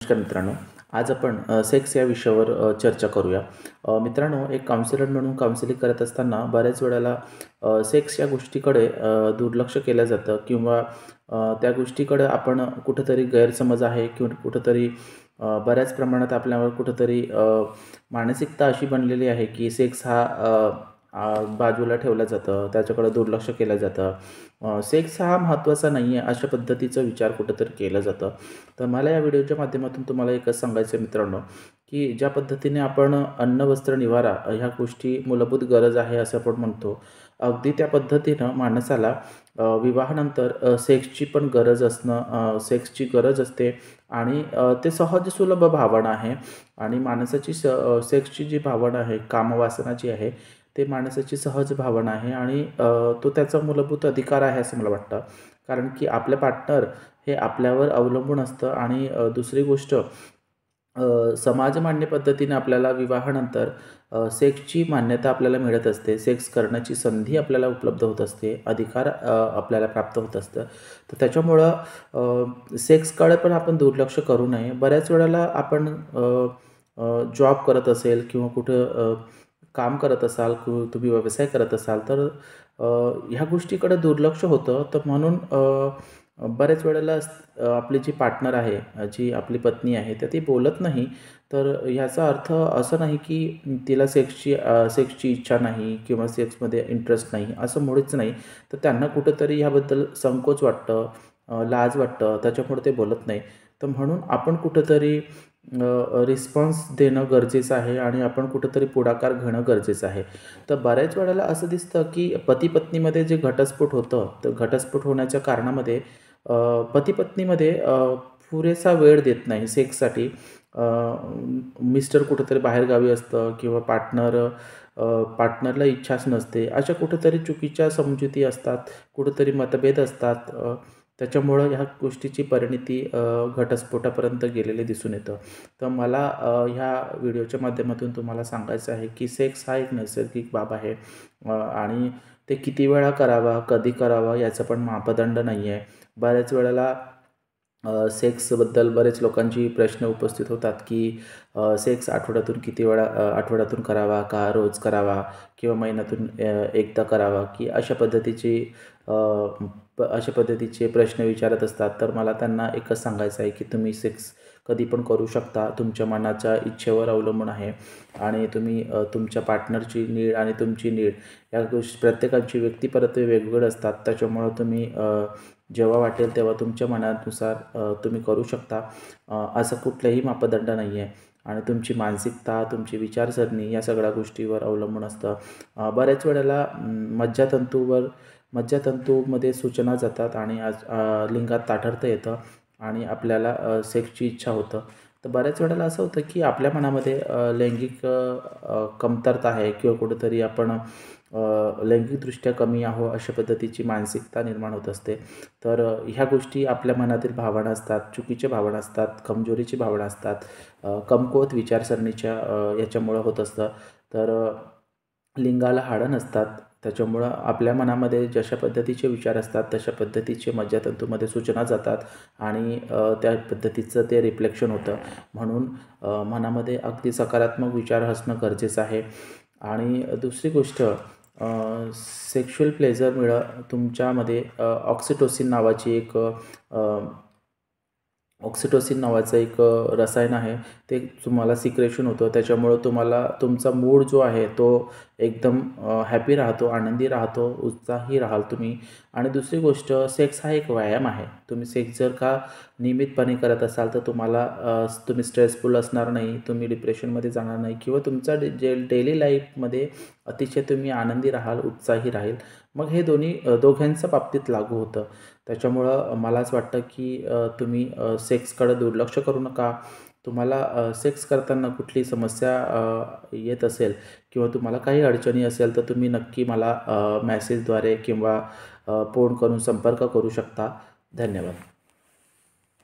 नमस्कार मित्रांनो, आज आपण सेक्स या विषयावर चर्चा करूया। मित्रांनो, एक काउन्सिलर म्हणून काउन्सिलिंग करत असताना बऱ्याच वेळेला सेक्स या गोष्टीकडे दुर्लक्ष केलं जातं किंवा त्या गोष्टीकडे आपण कुठेतरी गैरसमज आहे किंवा कुठेतरी बऱ्याच प्रमाणात आपल्यावर कुठेतरी मानसिकता अशी बनलेली आहे की सेक्स हा बाजूला ठेवलं जातं, त्याच्याकडे दुर्लक्ष केलं जातं। सेक्स हा महत्त्वाचा नाही आहे अशा पद्धतीचा विचार कुठेतरी केलं जातं। तर मला या व्हिडिओच्या माध्यमातून तुम्हाला एकच सांगायचं आहे मित्रांनो, की ज्या पद्धतीने आपण अन्न, वस्त्र, निवारा ह्या गोष्टी मूलभूत गरज आहे असं आपण म्हणतो, अगदी त्या पद्धतीनं माणसाला विवाहानंतर सेक्सची पण गरज असणं, सेक्सची गरज असते आणि ते सहज सुलभ भावना आहे आणि माणसाची सेक्सची जी भावना आहे, कामवासनाची आहे, ते माणसाची सहज भावना आहे आणि तो त्याचा मूलभूत अधिकार आहे असं मला वाटतं। कारण की आपलं पार्टनर हे आपल्यावर अवलंबून असतं आणि दुसरी गोष्ट समाजमान्य पद्धतीने आपल्याला विवाहानंतर सेक्सची मान्यता आपल्याला मिळत असते, सेक्स करण्याची संधी आपल्याला उपलब्ध होत असते, अधिकार आपल्याला प्राप्त होत असतं। तर त्याच्यामुळं सेक्सकडे पण आपण दुर्लक्ष करू नये। बऱ्याच वेळेला आपण जॉब करत असेल किंवा कुठं काम करत असाल किंवा तुम्ही व्यवसाय करत असाल तर ह्या गोष्टीकडे दुर्लक्ष होतं। तर म्हणून बऱ्याच वेळेला आपली जी पार्टनर आहे, जी आपली पत्नी आहे, तर ती बोलत नाही। तर ह्याचा अर्थ असं नाही की तिला सेक्सची इच्छा नाही किंवा सेक्समध्ये इंटरेस्ट नाही, असं मुळीच नाही। तर त्यांना कुठेतरी ह्याबद्दल संकोच वाटतं, लाज वाटतं, त्याच्यामुळे ते बोलत नाही। तर म्हणून आपण कुठेतरी रिस्पॉन्स देणं गरजेचं आहे आणि आपण कुठेतरी पुढाकार घेणं गरजेचं आहे। तर बऱ्याच वेळेला असं दिसतं की पती-पत्नीमध्ये जे घटस्फोट होतं, तर घटस्फोट होण्याच्या कारणामध्ये पती-पत्नीमध्ये पुरेसा वेळ देत नाही सेक्ससाठी। मिस्टर कुठेतरी बाहेरगावी असतं किंवा पार्टनरला इच्छाच नसते। अशा कुठेतरी चुकीच्या समजुती असतात, कुठेतरी मतभेद असतात। त्याच्यामुळं ह्या गोष्टीची परिणती घटस्फोटापर्यंत गेलेले दिसून येतं। तर मला ह्या व्हिडिओच्या माध्यमातून तुम्हाला सांगायचं आहे की सेक्स हा एक नैसर्गिक बाब आहे आणि ते किती वेळा करावा, कधी करावा याचा पण मापदंड नाही आहे। बऱ्याच वेळेला सेक्सबद्दल बरेच लोकांची प्रश्न उपस्थित होतात की सेक्स आठवड्यातून किती वेळा आठवड्यातून करावा का रोज करावा किंवा महिन्यातून एकदा करावा की अशा पद्धतीचे प्रश्न विचारत असतात। तर मला त्यांना एकच सांगायचं आहे की तुम्ही सेक्स कधी पण करू शकता, तुमच्या मनाच्या इच्छेवर अवलंबून आहे आणि तुम्ही तुमच्या पार्टनरची नीड आणि तुमची नीड या गोष्टी प्रत्येकाची व्यक्तिपरत्वे वेगवेगळे असतात। त्याच्यामुळं तुम्ही जेव्हा वाटेल तेव्हा तुमच्या मनानुसार तुम्ही करू शकता। असं कुठलंही मापदंड नाही आहे आणि तुमची मानसिकता, तुमची विचारसरणी या सगळ्या गोष्टीवर अवलंबून असतं। बऱ्याच वेळेला मज्जातंतूमध्ये सूचना जातात आणि लिंगात ताठरता येतं आणि आपल्याला सेक्सची इच्छा होतं। तर बऱ्याच वेळेला असं होतं की आपल्या मनामध्ये लैंगिक कमतरता आहे किंवा कुठेतरी आपण लैंगिकदृष्ट्या कमी आहो अशा पद्धतीची मानसिकता निर्माण होत असते। तर ह्या गोष्टी आपल्या मनातील भावना असतात, चुकीच्या भावना असतात, कमजोरीची भावना असतात, कमकुवत विचारसरणीच्या याच्यामुळं होत असतं। तर लिंगाला हाडं नसतात, त्याच्यामुळं आपल्या मनामध्ये जशा पद्धतीचे विचार असतात तशा पद्धतीचे मज्जातंतूमध्ये सूचना जातात आणि त्या पद्धतीचं ते रिफ्लेक्शन होतं। म्हणून मनामध्ये अगदी सकारात्मक विचार असणं गरजेचं आहे। आणि दुसरी गोष्ट सेक्शुअल प्लेजरमुळं तुमच्यामध्ये ऑक्सिटोसिन नावाचं एक रसायन आहे, ते तुम्हाला सिक्रेशन होतं। त्याच्यामुळं तुम्हाला तुमचा मूड जो आहे तो एकदम हॅपी राहतो, आनंदी राहतो, उत्साही राहाल तुम्ही। आणि दुसरी गोष्ट, सेक्स हा एक व्यायाम आहे। तुम्ही सेक्स जर का नियमितपणे करत असाल तर तुम्ही स्ट्रेसफुल असणार नाही, तुम्ही डिप्रेशनमध्ये जाणार नाही किंवा तुमचा डेली लाईफमध्ये अतिशय तुम्ही आनंदी राहाल, उत्साही राहील। मग हे दोघांच्या बाबतीत लागू होतं। त्याच्यामुळं मला असं वाटतं की तुम्ही सेक्सकडे दुर्लक्ष करू नका। तुम्हाला सेक्स करताना कुठली समस्या येत असेल किंवा तुम्हाला काही अडचणी असेल तर तुम्ही नक्की मला मेसेजद्वारे किंवा फोन करून संपर्क करू शकता। धन्यवाद।